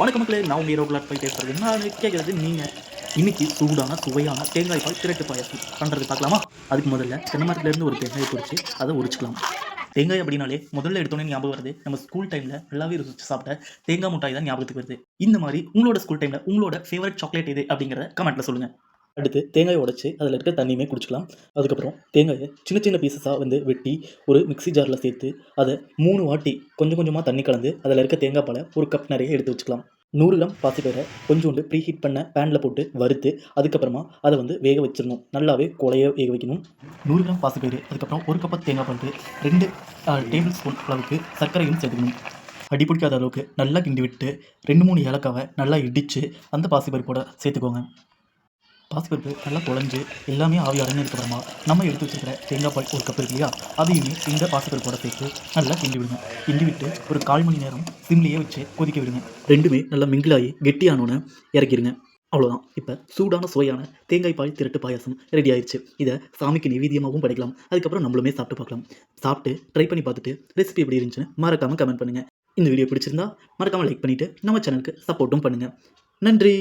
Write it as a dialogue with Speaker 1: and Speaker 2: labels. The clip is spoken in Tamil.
Speaker 1: வணக்க மக்களே, நான் உங்கள் ரோகுலாட் போய் பேசுகிறது. நான் கேட்குறது நீங்கள் இன்னைக்கு சூடான சுவையான தேங்காய் பால் திரட்டு பாயாசம் பண்ணுறது பார்க்கலாமா? அதுக்கு முதல்ல தென்னை மரத்துலேருந்து ஒரு தேங்காயை பொறிச்சு அதை உரிச்சிக்கலாம். தேங்காய் அப்படின்னாலே முதல்ல எடுத்தோன்னே ஞாபகம் வருது நம்ம ஸ்கூல் டைமில் நல்லாவே ருசிச்சு சாப்பிட்ட தேங்காய் முட்டாய் தான் ஞாபகத்துக்கு வருது. இந்த மாதிரி உங்களோட ஸ்கூல் டைமில் உங்களோட ஃபேவரட் சாக்லேட் எது அப்படிங்கிறத கமெண்ட்டில் சொல்லுங்கள். அடுத்து தேங்காயை உடைச்சி அதில் இருக்க தண்ணியுமே குடிச்சிக்கலாம். அதுக்கப்புறம் தேங்காயை சின்ன சின்ன பீசஸாக வெட்டி ஒரு மிக்ஸி ஜாரில் சேர்த்து அதை 3 வாட்டி கொஞ்சம் கொஞ்சமாக தண்ணி கலந்து அதில் இருக்க தேங்காய் பாலை ஒரு கப் நிறைய எடுத்து வச்சுக்கலாம். 100 கிராம் பாசிப்பயிரை கொஞ்சோண்டு ப்ரீ ஹீட் பண்ண பேனில் போட்டு வறுத்து அதுக்கப்புறமா அதை வேக வச்சிடணும். நல்லாவே கொலைய வேக வைக்கணும். 100 கிராம் பாசிப்பயிறு, அதுக்கப்புறம் ஒரு கப் தேங்காய் பாலுக்கு 2 டேபிள் ஸ்பூன் அளவுக்கு சர்க்கரையும் சேர்த்துக்கணும். அடி பிடிக்காத அளவுக்கு நல்லா கிண்டி விட்டு 2-3 ஏலக்காவை நல்லா இடித்து அந்த பாசிப்பருப்போட சேர்த்துக்கோங்க. பாசிப்பருப்பு நல்லா குழஞ்சு எல்லாமே ஆவி அடங்கினதுக்கப்புறமா நம்ம எடுத்து வச்சுருக்கிற தேங்காய் பால் ஒரு கப் இருக்கு இல்லையா, அதையுமே இந்த பாசிப்பருப்போட சேர்த்து நல்லா கிண்டி விடுங்க. கிண்டி விட்டு ஒரு 1/4 மணி நேரம் சிம்லேயே வச்சு கொதிக்க விடுங்க. ரெண்டுமே நல்லா மிங்கிளாகி கெட்டியானோன்னு இறக்கிடுங்க. அவ்வளோதான். இப்போ சூடான சுவையான தேங்காய் பால் திரட்டு பாயாசம் ரெடி ஆயிடுச்சு. இதை சாமிக்கு நிவேதியமாகவும் படைக்கலாம். அதுக்கப்புறம் நம்மளுமே சாப்பிட்டு பார்க்கலாம். சாப்பிட்டு ட்ரை பண்ணி பார்த்துட்டு ரெசிபி எப்படி இருந்துச்சுன்னு மறக்காமல் கமெண்ட் பண்ணுங்கள். இந்த வீடியோ பிடிச்சிருந்தா மறக்காமல் லைக் பண்ணிவிட்டு நம்ம சேனலுக்கு சப்போர்ட்டும் பண்ணுங்கள். நன்றி.